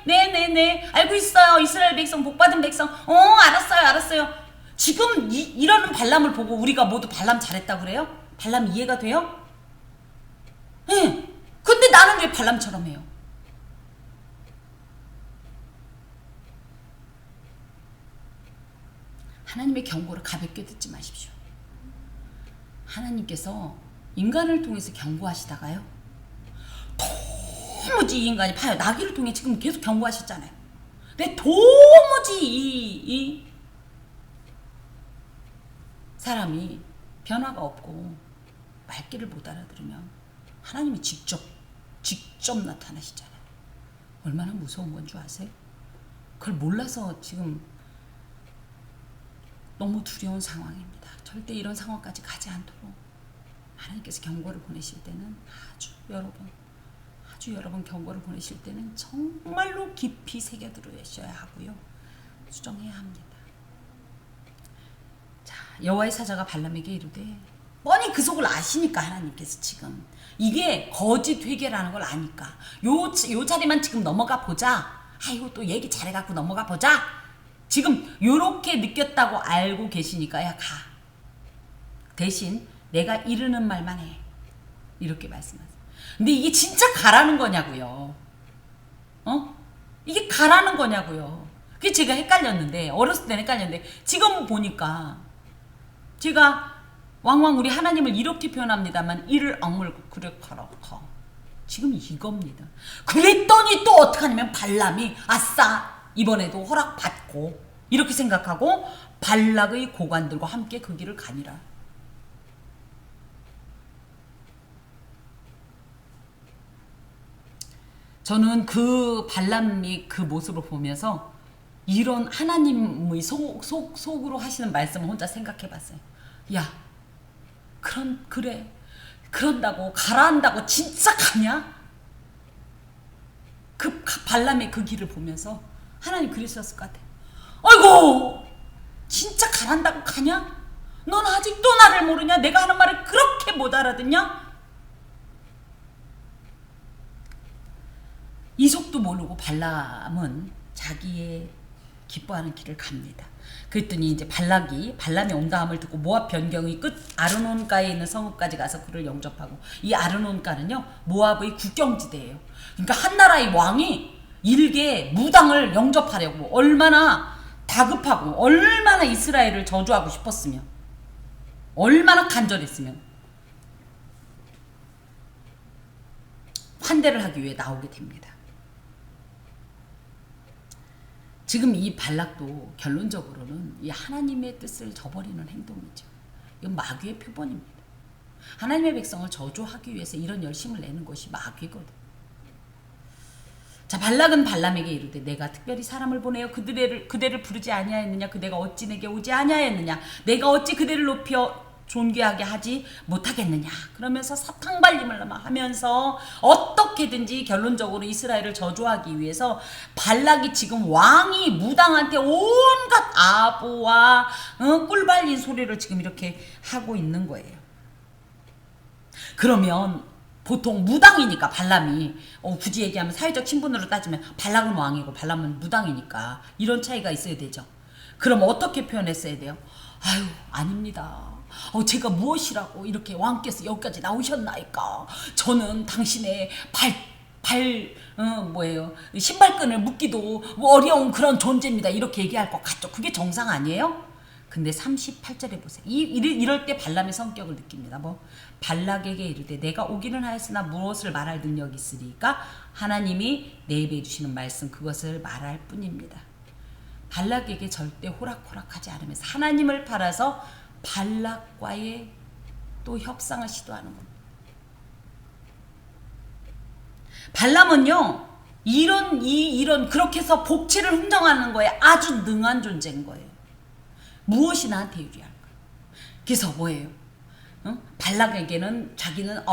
네 알고 있어요. 이스라엘 백성 복받은 백성 알았어요. 지금 이러는 발람을 보고 우리가 모두 발람 잘했다고 그래요? 발람 이해가 돼요? 네. 근데 나는 왜 발람처럼 해요? 하나님의 경고를 가볍게 듣지 마십시오. 하나님께서 인간을 통해서 경고하시다가요. 도무지 이 인간이 봐요. 나귀를 통해 지금 계속 경고하셨잖아요. 근데 도무지 이 사람이 변화가 없고 말귀를 못 알아들으면 하나님이 직접 나타나시잖아요. 얼마나 무서운 건 줄 아세요? 그걸 몰라서 지금 너무 두려운 상황입니다. 절대 이런 상황까지 가지 않도록 하나님께서 경고를 보내실 때는 아주 여러 번 경고를 보내실 때는 정말로 깊이 새겨들으셔야 하고요. 수정해야 합니다. 자, 여호와의 사자가 발람에게 이르되 뻔히 그 속을 아시니까 하나님께서 지금 이게 거짓 회개라는 걸 아니까 요 자리만 지금 넘어가 보자. 아이고 또 얘기 잘해갖고 넘어가 보자. 지금 요렇게 느꼈다고 알고 계시니까 야 가. 대신 내가 이르는 말만 해. 이렇게 말씀하세요. 근데 이게 진짜 가라는 거냐고요. 이게 가라는 거냐고요. 그게 제가 헷갈렸는데 어렸을 때는 헷갈렸는데 지금 보니까 제가 왕왕 우리 하나님을 이렇게 표현합니다만 이를 악물고 그래 가라 가. 지금 이겁니다. 그랬더니 또 어떡하냐면 발람이 아싸 이번에도 허락받고 이렇게 생각하고 발락의 고관들과 함께 그 길을 가니라. 저는 그 발람이 그 모습을 보면서 이런 하나님의 속으로 하시는 말씀을 혼자 생각해 봤어요. 야, 그래. 그런다고, 가라 한다고 진짜 가냐? 그 발람의 그 길을 보면서 하나님 그러셨을 것 같아. 아이고, 진짜 가란다고 가냐? 넌 아직도 나를 모르냐? 내가 하는 말을 그렇게 못 알아듣냐? 이속도 모르고 발람은 자기의 기뻐하는 길을 갑니다. 그랬더니 이제 발람이 온다함을 듣고 모압 변경의 끝 아르논가에 있는 성읍까지 가서 그를 영접하고 이 아르논가는요 모압의 국경지대예요. 그러니까 한 나라의 왕이 일개 무당을 영접하려고 얼마나 다급하고 얼마나 이스라엘을 저주하고 싶었으면 얼마나 간절했으면 환대를 하기 위해 나오게 됩니다. 지금 이 발락도 결론적으로는 이 하나님의 뜻을 저버리는 행동이죠. 이건 마귀의 표본입니다. 하나님의 백성을 저주하기 위해서 이런 열심을 내는 것이 마귀거든. 자, 발락은 발람에게 이르되 내가 특별히 사람을 보내어 그대를 부르지 아니하였느냐? 그대가 어찌 내게 오지 아니하였느냐? 내가 어찌 그대를 높여 존귀하게 하지 못하겠느냐? 그러면서 사탕발림을 하면서 어떻게든지 결론적으로 이스라엘을 저주하기 위해서 발락이 지금 왕이 무당한테 온갖 아부와 꿀발린 소리를 지금 이렇게 하고 있는 거예요. 그러면 보통 무당이니까 발람이 굳이 얘기하면 사회적 신분으로 따지면 발락은 왕이고 발람은 무당이니까 이런 차이가 있어야 되죠. 그럼 어떻게 표현했어야 돼요? 아유 아닙니다. 제가 무엇이라고 이렇게 왕께서 여기까지 나오셨나이까. 저는 당신의 뭐예요? 신발끈을 묶기도 뭐 어려운 그런 존재입니다. 이렇게 얘기할 것 같죠. 그게 정상 아니에요? 근데 38절에 보세요. 이럴 때 발람의 성격을 느낍니다. 발락에게 이르되 내가 오기는 하였으나 무엇을 말할 능력이 있으리까? 하나님이 내입에 주시는 말씀 그것을 말할 뿐입니다. 발락에게 절대 호락호락하지 않으면서 하나님을 팔아서 발락과의 또 협상을 시도하는 겁니다. 발람은요, 이런 그렇게 해서 복치를 흥정하는 거에 아주 능한 존재인 거예요. 무엇이 나한테 유리할까? 그래서 뭐예요? 발락에게는 자기는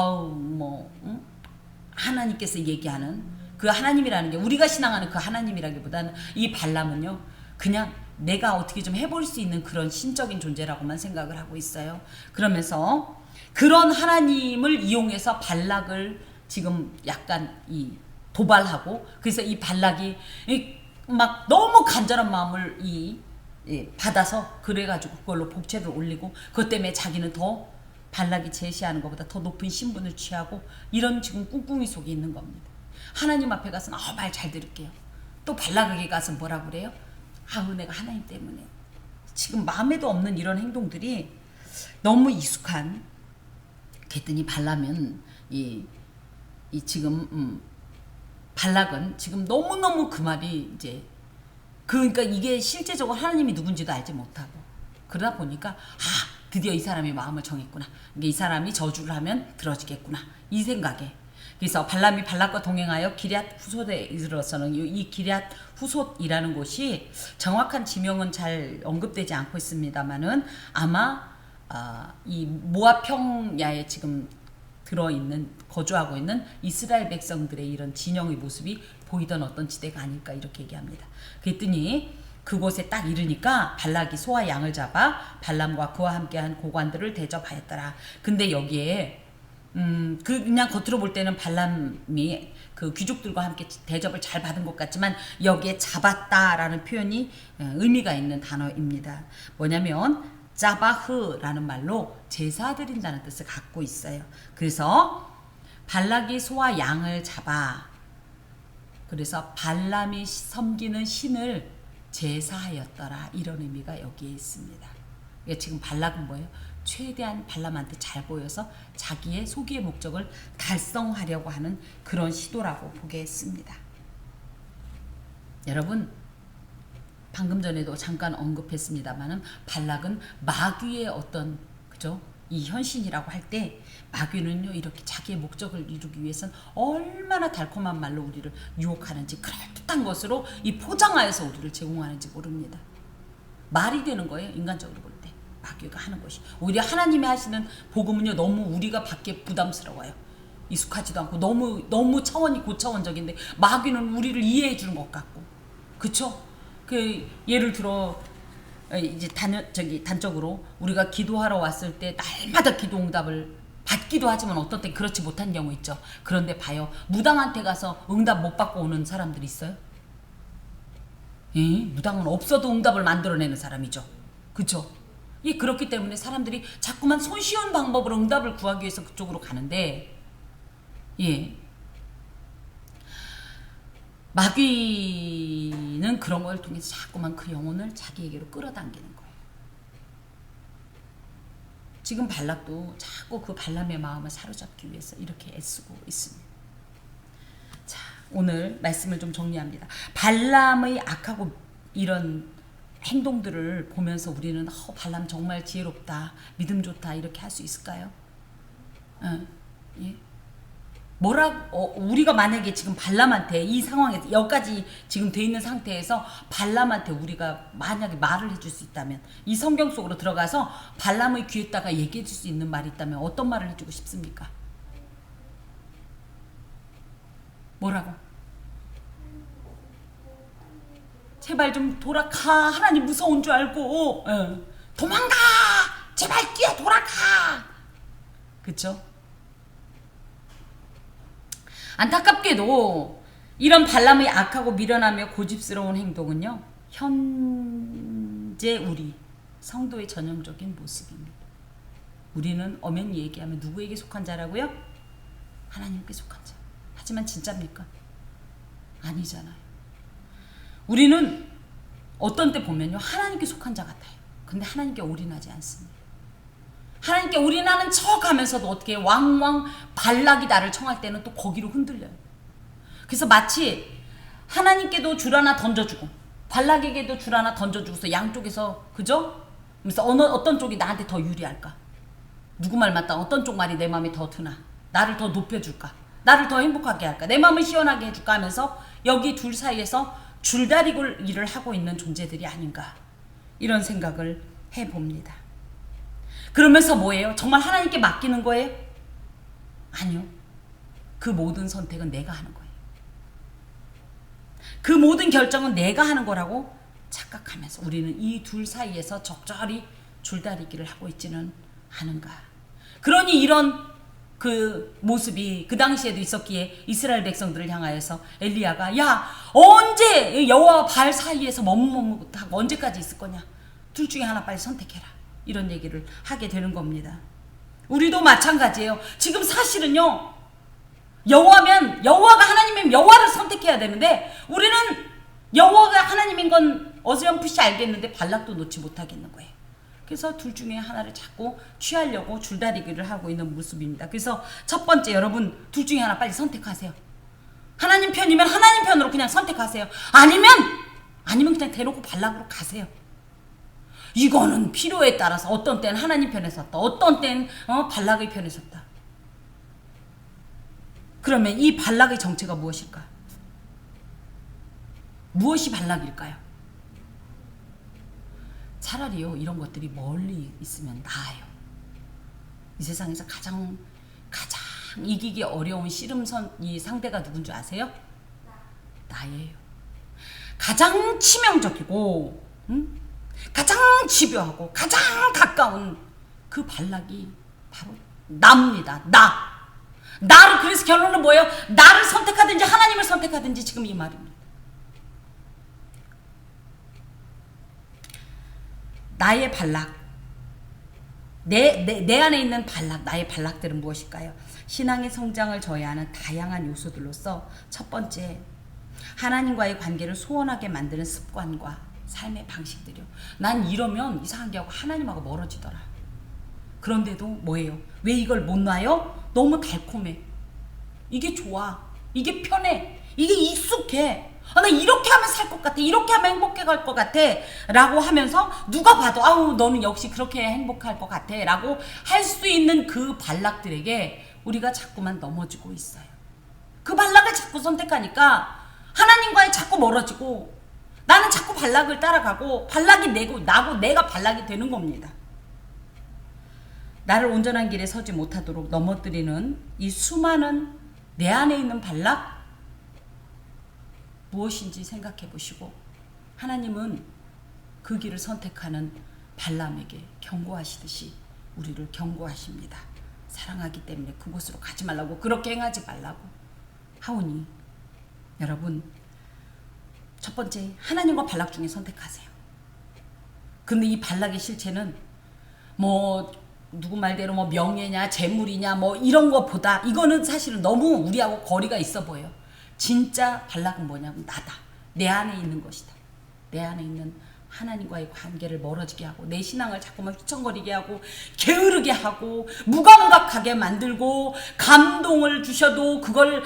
하나님께서 얘기하는 그 하나님이라는 게 우리가 신앙하는 그 하나님이라기보다는 이 발람은요, 그냥 내가 어떻게 좀 해볼 수 있는 그런 신적인 존재라고만 생각을 하고 있어요. 그러면서 그런 하나님을 이용해서 발락을 지금 약간 도발하고, 그래서 이 발락이 막 너무 간절한 마음을 받아서 그래가지고 그걸로 복채를 올리고, 그것 때문에 자기는 더 발락이 제시하는 것보다 더 높은 신분을 취하고 이런 지금 꿍꿍이 속에 있는 겁니다. 하나님 앞에 가서는 말 잘 들을게요. 또 발락에게 가서 뭐라 그래요? 은혜가 하나님 때문에. 지금 마음에도 없는 이런 행동들이 너무 익숙한. 그랬더니 발람은 지금 발락은 지금 너무너무 그 말이 이제 그러니까 이게 실제적으로 하나님이 누군지도 알지 못하고, 그러다 보니까 드디어 이 사람이 마음을 정했구나. 이 사람이 저주를 하면 들어지겠구나. 이 생각에. 그래서 발람이 발락과 동행하여 기럇 후솥에 이르러서는 이 기럇 후솥이라는 곳이 정확한 지명은 잘 언급되지 않고 있습니다만은 아마 이 모압 평야에 지금 거주하고 있는 이스라엘 백성들의 이런 진영의 모습이 보이던 어떤 지대가 아닐까 이렇게 얘기합니다. 그랬더니 그곳에 딱 이르니까 발락이 소와 양을 잡아 발람과 그와 함께한 고관들을 대접하였더라. 근데 여기에 그냥 겉으로 볼 때는 발람이 그 귀족들과 함께 대접을 잘 받은 것 같지만 여기에 잡았다라는 표현이 의미가 있는 단어입니다. 뭐냐면 짜바흐라는 말로 제사 드린다는 뜻을 갖고 있어요. 그래서 발락이 소와 양을 잡아, 그래서 발람이 섬기는 신을 제사하였더라, 이런 의미가 여기에 있습니다. 그러니까 지금 발락은 뭐예요? 최대한 발람한테 잘 보여서 자기의 소기의 목적을 달성하려고 하는 그런 시도라고 보겠습니다. 여러분, 방금 전에도 잠깐 언급했습니다만은 발락은 마귀의 어떤 이 현신이라고 할 때 마귀는요 이렇게 자기의 목적을 이루기 위해서는 얼마나 달콤한 말로 우리를 유혹하는지, 그럴듯한 것으로 포장하여서 우리를 제공하는지 모릅니다. 말이 되는 거예요. 인간적으로 볼 때 마귀가 하는 것이. 오히려 하나님이 하시는 복음은요 너무 우리가 받기에 부담스러워요. 익숙하지도 않고 너무 차원이 고차원적인데 마귀는 우리를 이해해 주는 것 같고, 그쵸? 예를 들어 이제 단적으로 우리가 기도하러 왔을 때 날마다 기도 응답을 받기도 하지만 어떤 때 그렇지 못한 경우 있죠. 그런데 봐요, 무당한테 가서 응답 못 받고 오는 사람들이 있어요? 무당은 없어도 응답을 만들어내는 사람이죠. 그쵸? 그렇기 때문에 사람들이 자꾸만 손쉬운 방법으로 응답을 구하기 위해서 그쪽으로 가는데, 마귀는 그런 걸 통해서 자꾸만 그 영혼을 자기에게로 끌어당기는 거예요. 지금 발락도 자꾸 그 발람의 마음을 사로잡기 위해서 이렇게 애쓰고 있습니다. 자, 오늘 말씀을 좀 정리합니다. 발람의 악하고 이런 행동들을 보면서 우리는 발람 정말 지혜롭다, 믿음 좋다 이렇게 할 수 있을까요? 우리가 만약에 지금 발람한테 이 상황에서 여기까지 지금 돼 있는 상태에서 발람한테 우리가 만약에 말을 해줄 수 있다면, 이 성경 속으로 들어가서 발람의 귀에다가 얘기해 줄 수 있는 말이 있다면 어떤 말을 해주고 싶습니까? 뭐라고? 제발 좀 돌아가. 하나님 무서운 줄 알고. 도망가. 제발 뛰어 돌아가. 그쵸? 안타깝게도 이런 발람의 악하고 미련하며 고집스러운 행동은요 현재 우리 성도의 전형적인 모습입니다. 우리는 엄연히 얘기하면 누구에게 속한 자라고요? 하나님께 속한 자. 하지만 하지만 진짜입니까? 아니잖아요. 우리는 어떤 때 보면요, 하나님께 속한 자 같아요. 근데 하나님께 올인하지 않습니다. 하나님께 올인하는 척 하면서도 어떻게 왕왕 발락이 나를 청할 때는 또 거기로 흔들려요. 그래서 마치 하나님께도 줄 하나 던져주고 발락에게도 줄 하나 던져주고서 양쪽에서, 그죠? 그래서 어떤 쪽이 나한테 더 유리할까? 누구 말 맞다 어떤 쪽 말이 내 마음에 더 드나? 나를 더 높여줄까? 나를 더 행복하게 할까? 내 마음을 시원하게 해줄까? 하면서 여기 둘 사이에서 줄다리기를 하고 있는 존재들이 아닌가, 이런 생각을 해봅니다. 그러면서 뭐예요? 정말 하나님께 맡기는 거예요? 아니요. 그 모든 선택은 내가 하는 거예요. 그 모든 결정은 내가 하는 거라고 착각하면서 우리는 이 둘 사이에서 적절히 줄다리기를 하고 있지는 않은가. 그러니 이런 그 모습이 그 당시에도 있었기에 이스라엘 백성들을 향하여서 엘리야가, 야, 언제 여호와와 바알 사이에서 머뭇머뭇하고 언제까지 있을 거냐? 둘 중에 하나 빨리 선택해라. 이런 얘기를 하게 되는 겁니다. 우리도 마찬가지예요. 지금 사실은요, 여호와가 하나님이면 여호와를 선택해야 되는데 우리는 여호와가 하나님인 건 어렴풋이 알겠는데 발락도 놓지 못하겠는 거예요. 그래서 둘 중에 하나를 자꾸 취하려고 줄다리기를 하고 있는 모습입니다. 그래서 첫 번째, 여러분 둘 중에 하나 빨리 선택하세요. 하나님 편이면 하나님 편으로 그냥 선택하세요. 아니면 그냥 대놓고 발락으로 가세요. 이거는 필요에 따라서 어떤 때는 하나님 편에 섰다, 어떤 때는 발락의 편에 섰다. 그러면 이 발락의 정체가 무엇일까? 무엇이 발락일까요? 차라리요, 이런 것들이 멀리 있으면 나아요. 이 세상에서 가장 이기기 어려운 씨름선이 상대가 누군 줄 아세요? 나예요. 가장 치명적이고 가장 집요하고 가장 가까운 그 발락이 바로 나입니다. 나를, 그래서 결론은 뭐예요? 나를 선택하든지 하나님을 선택하든지, 지금 이 말입니다. 나의 발락, 내 안에 있는 발락, 나의 발락들은 무엇일까요? 신앙의 성장을 저해하는 다양한 요소들로서 첫 번째, 하나님과의 관계를 소원하게 만드는 습관과 삶의 방식들이요. 난 이러면 이상하게 하고 하나님하고 멀어지더라. 그런데도 뭐예요? 왜 이걸 못 놔요? 너무 달콤해. 이게 좋아. 이게 편해. 이게 익숙해. 나 이렇게 하면 살 것 같아. 이렇게 하면 행복해 갈 것 같아. 라고 하면서 누가 봐도 아우 너는 역시 그렇게 행복할 것 같아. 라고 할 수 있는 그 발락들에게 우리가 자꾸만 넘어지고 있어요. 그 발락을 자꾸 선택하니까 하나님과의 자꾸 멀어지고 나는 자꾸 발락을 따라가고 발락이 나고 내가 발락이 되는 겁니다. 나를 온전한 길에 서지 못하도록 넘어뜨리는 이 수많은 내 안에 있는 발락, 무엇인지 생각해 보시고 하나님은 그 길을 선택하는 발람에게 경고하시듯이 우리를 경고하십니다. 사랑하기 때문에 그곳으로 가지 말라고, 그렇게 행하지 말라고 하오니, 여러분 첫 번째, 하나님과 발락 중에 선택하세요. 근데 이 발락의 실체는 누구 말대로 명예냐 재물이냐 이런 것보다 이거는 사실은 너무 우리하고 거리가 있어 보여요. 진짜 발락은 뭐냐면 나다. 내 안에 있는 것이다. 내 안에 있는 하나님과의 관계를 멀어지게 하고 내 신앙을 자꾸만 휘청거리게 하고 게으르게 하고 무감각하게 만들고 감동을 주셔도 그걸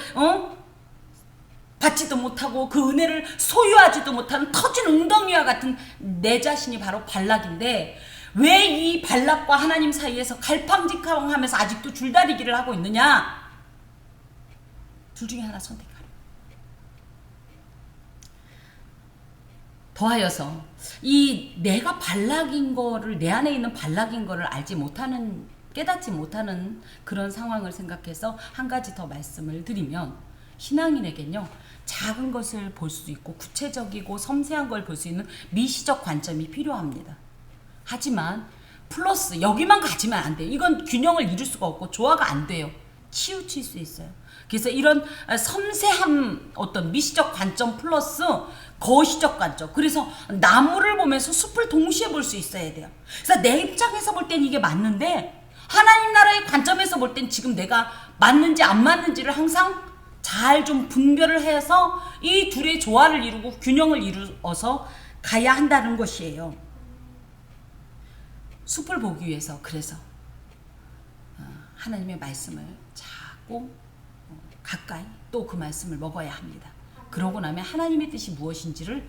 받지도 못하고 그 은혜를 소유하지도 못하는 터진 웅덩이와 같은 내 자신이 바로 발락인데, 왜 이 발락과 하나님 사이에서 갈팡질팡하면서 아직도 줄다리기를 하고 있느냐? 둘 중에 하나 선택하라. 더하여서 이 내가 발락인 거를, 내 안에 있는 발락인 거를 깨닫지 못하는 그런 상황을 생각해서 한 가지 더 말씀을 드리면, 신앙인에겐요 작은 것을 볼 수 있고 구체적이고 섬세한 걸 볼 수 있는 미시적 관점이 필요합니다. 하지만 플러스 여기만 가지면 안 돼요. 이건 균형을 이룰 수가 없고 조화가 안 돼요. 치우칠 수 있어요. 그래서 이런 섬세한 어떤 미시적 관점 플러스 거시적 관점, 그래서 나무를 보면서 숲을 동시에 볼 수 있어야 돼요. 그래서 내 입장에서 볼 땐 이게 맞는데 하나님 나라의 관점에서 볼 땐 지금 내가 맞는지 안 맞는지를 항상 잘 좀 분별을 해서 이 둘의 조화를 이루고 균형을 이루어서 가야 한다는 것이에요. 숲을 보기 위해서 그래서 하나님의 말씀을 자꾸 가까이 또 그 말씀을 먹어야 합니다. 그러고 나면 하나님의 뜻이 무엇인지를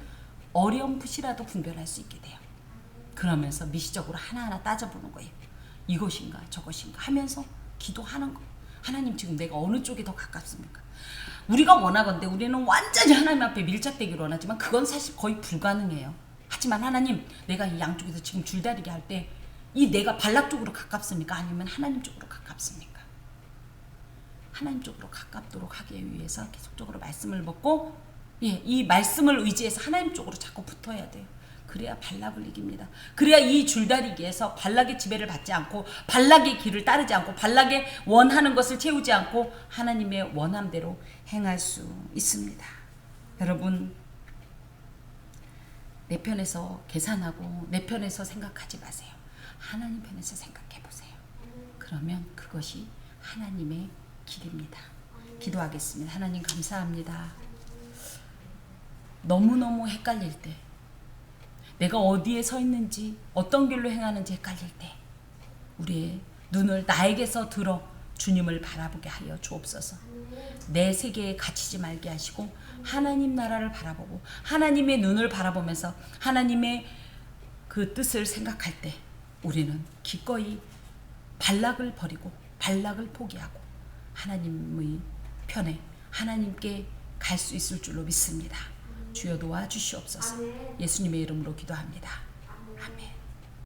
어렴풋이라도 분별할 수 있게 돼요. 그러면서 미시적으로 하나하나 따져보는 거예요. 이것인가 저것인가 하면서 기도하는 거. 하나님 지금 내가 어느 쪽에 더 가깝습니까? 우리가 원하건대 우리는 완전히 하나님 앞에 밀착되기를 원하지만 그건 사실 거의 불가능해요. 하지만 하나님 내가 이 양쪽에서 지금 줄다리기 할 때 이 내가 발락 쪽으로 가깝습니까? 아니면 하나님 쪽으로 가깝습니까? 하나님 쪽으로 가깝도록 하기 위해서 계속적으로 말씀을 먹고 이 말씀을 의지해서 하나님 쪽으로 자꾸 붙어야 돼요. 그래야 발락을 이깁니다. 그래야 이 줄다리기에서 발락의 지배를 받지 않고 발락의 길을 따르지 않고 발락의 원하는 것을 채우지 않고 하나님의 원함대로 행할 수 있습니다. 여러분 내 편에서 계산하고 내 편에서 생각하지 마세요. 하나님 편에서 생각해 보세요. 그러면 그것이 하나님의 길입니다. 기도하겠습니다. 하나님 감사합니다. 너무너무 헷갈릴 때 내가 어디에 서 있는지 어떤 길로 행하는지 헷갈릴 때 우리의 눈을 나에게서 들어 주님을 바라보게 하여 주옵소서. 내 세계에 갇히지 말게 하시고 하나님 나라를 바라보고 하나님의 눈을 바라보면서 하나님의 그 뜻을 생각할 때 우리는 기꺼이 발락을 버리고 발락을 포기하고 하나님의 편에 하나님께 갈 수 있을 줄로 믿습니다. 주여 도와주시옵소서. 예수님의 이름으로 기도합니다. 아멘.